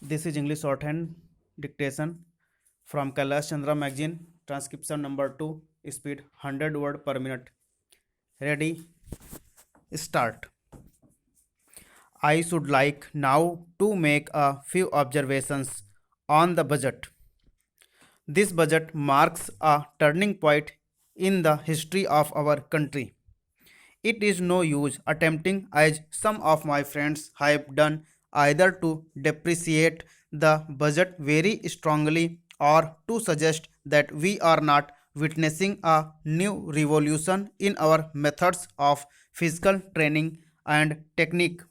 This is English shorthand dictation from Kailash Chandra magazine, transcription number 2, speed 100 word per minute. Ready? Start. I should like now to make a few observations on the budget. This budget marks a turning point in the history of our country. It is no use attempting, as some of my friends have done, either to depreciate the budget very strongly or to suggest that we are not witnessing a new revolution in our methods of physical training and technique.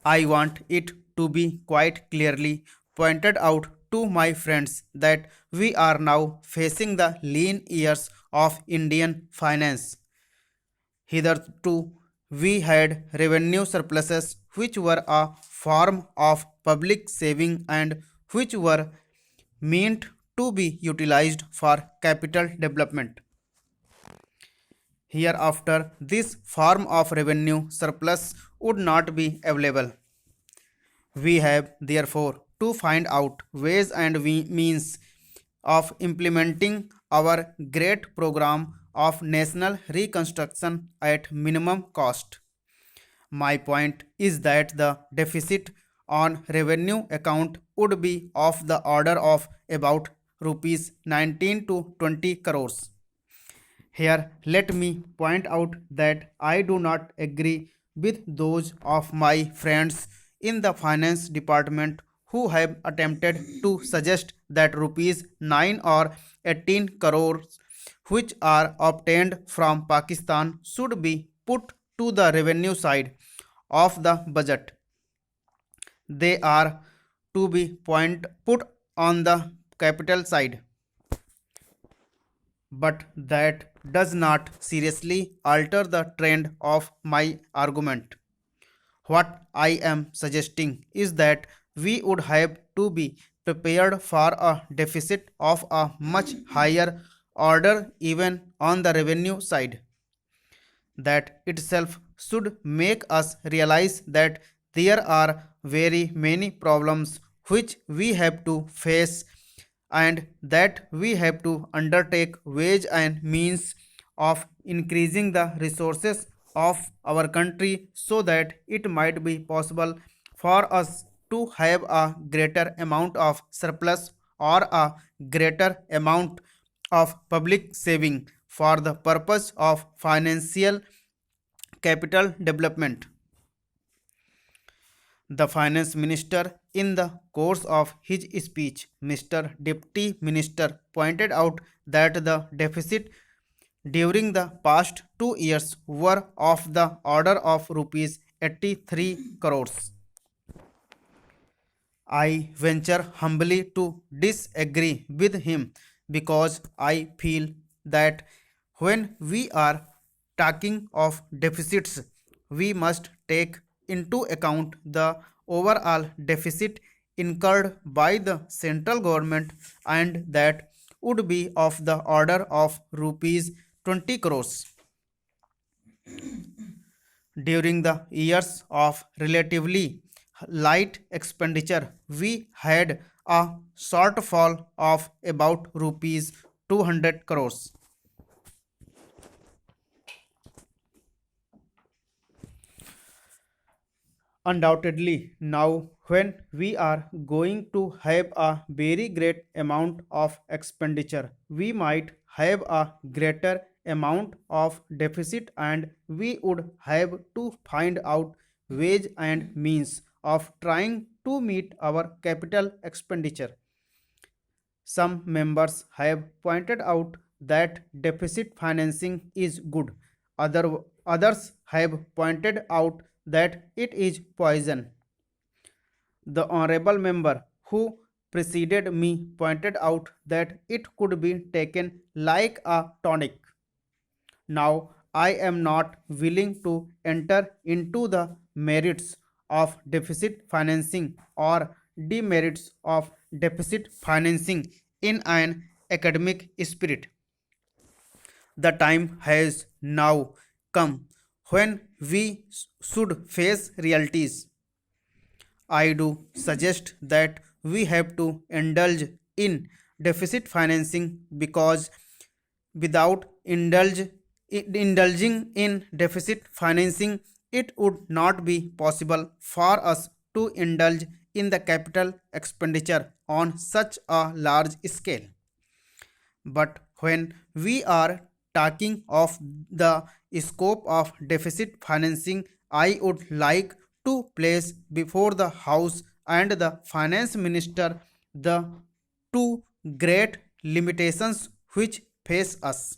I want it to be quite clearly pointed out to my friends that we are now facing the lean years of Indian finance. Hitherto, we had revenue surpluses which were a form of public saving and which were meant to be utilized for capital development. Hereafter, this form of revenue surplus would not be available. We have therefore to find out ways and means of implementing our great program of national reconstruction at minimum cost. My point is that the deficit on revenue account would be of the order of about rupees 19 to 20 crores. Here, let me point out that I do not agree with those of my friends in the finance department who have attempted to suggest that rupees 9 or 18 crores which are obtained from Pakistan should be put to the revenue side of the budget. They are to be put on the capital side, but that does not seriously alter the trend of my argument. What I am suggesting is that we would have to be prepared for a deficit of a much higher order even on the revenue side. That itself should make us realize that there are very many problems which we have to face and that we have to undertake ways and means of increasing the resources of our country so that it might be possible for us to have a greater amount of surplus or a greater amount of public saving for the purpose of financial capital development. The finance minister, in the course of his speech, Mr. Deputy Minister pointed out that the deficit during the past 2 years were of the order of rupees 83 crores. I venture humbly to disagree with him because I feel that when we are talking of deficits, we must take into account the overall deficit incurred by the central government and that would be of the order of rupees 20 crores. During the years of relatively light expenditure, we had a shortfall of about rupees 200 crores. Undoubtedly, now when we are going to have a very great amount of expenditure, we might have a greater amount of deficit and we would have to find out ways and means of trying to meet our capital expenditure. Some members have pointed out that deficit financing is good. Others have pointed out that it is poison. The honorable member who preceded me pointed out that it could be taken like a tonic. Now, I am not willing to enter into the merits of deficit financing or demerits of deficit financing in an academic spirit. The time has now come when we should face realities. I do suggest that we have to indulge in deficit financing because without indulging in deficit financing, it would not be possible for us to indulge in the capital expenditure on such a large scale. But when we are talking of the scope of deficit financing, I would like to place before the House and the Finance Minister the two great limitations which face us.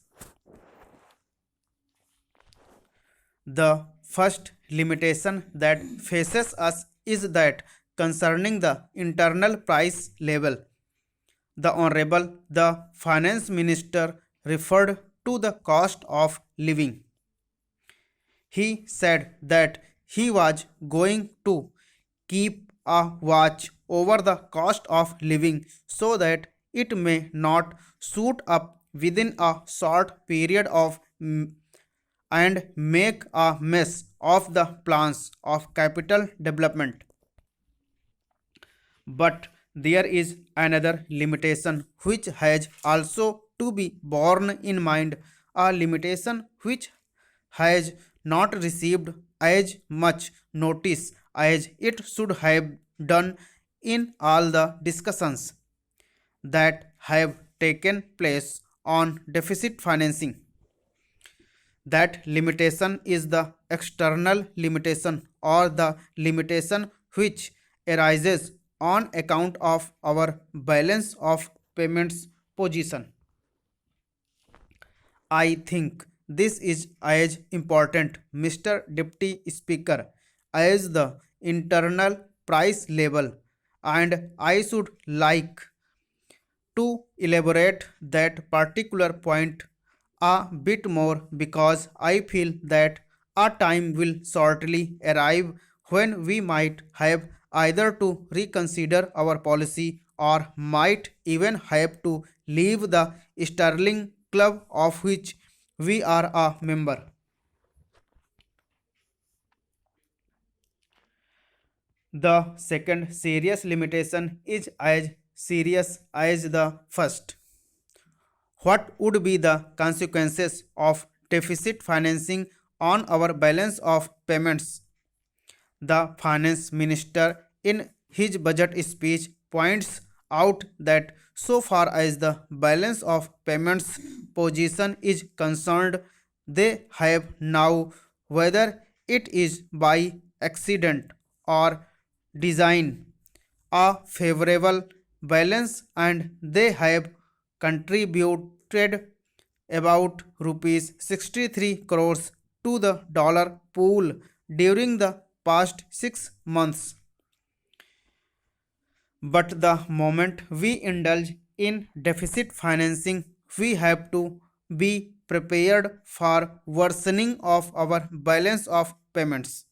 The first limitation that faces us is that concerning the internal price level. The Honorable the Finance Minister referred to the cost of living. He said that he was going to keep a watch over the cost of living so that it may not shoot up within a short period of and make a mess of the plans of capital development. But there is another limitation which has also to be borne in mind, a limitation which has not received as much notice as it should have done in all the discussions that have taken place on deficit financing. That limitation is the external limitation or the limitation which arises on account of our balance of payments position. I think this is as important, Mr. Deputy Speaker, as the internal price level, and I should like to elaborate that particular point a bit more because I feel that a time will shortly arrive when we might have either to reconsider our policy or might even have to leave the Sterling Club of which we are a member. The second serious limitation is as serious as the first. What would be the consequences of deficit financing on our balance of payments? The finance minister, in his budget speech, points out that so far as the balance of payments position is concerned, they have now, whether it is by accident or design, a favorable balance and they have contributed about rupees 63 crores to the dollar pool during the past 6 months. But the moment we indulge in deficit financing, we have to be prepared for worsening of our balance of payments.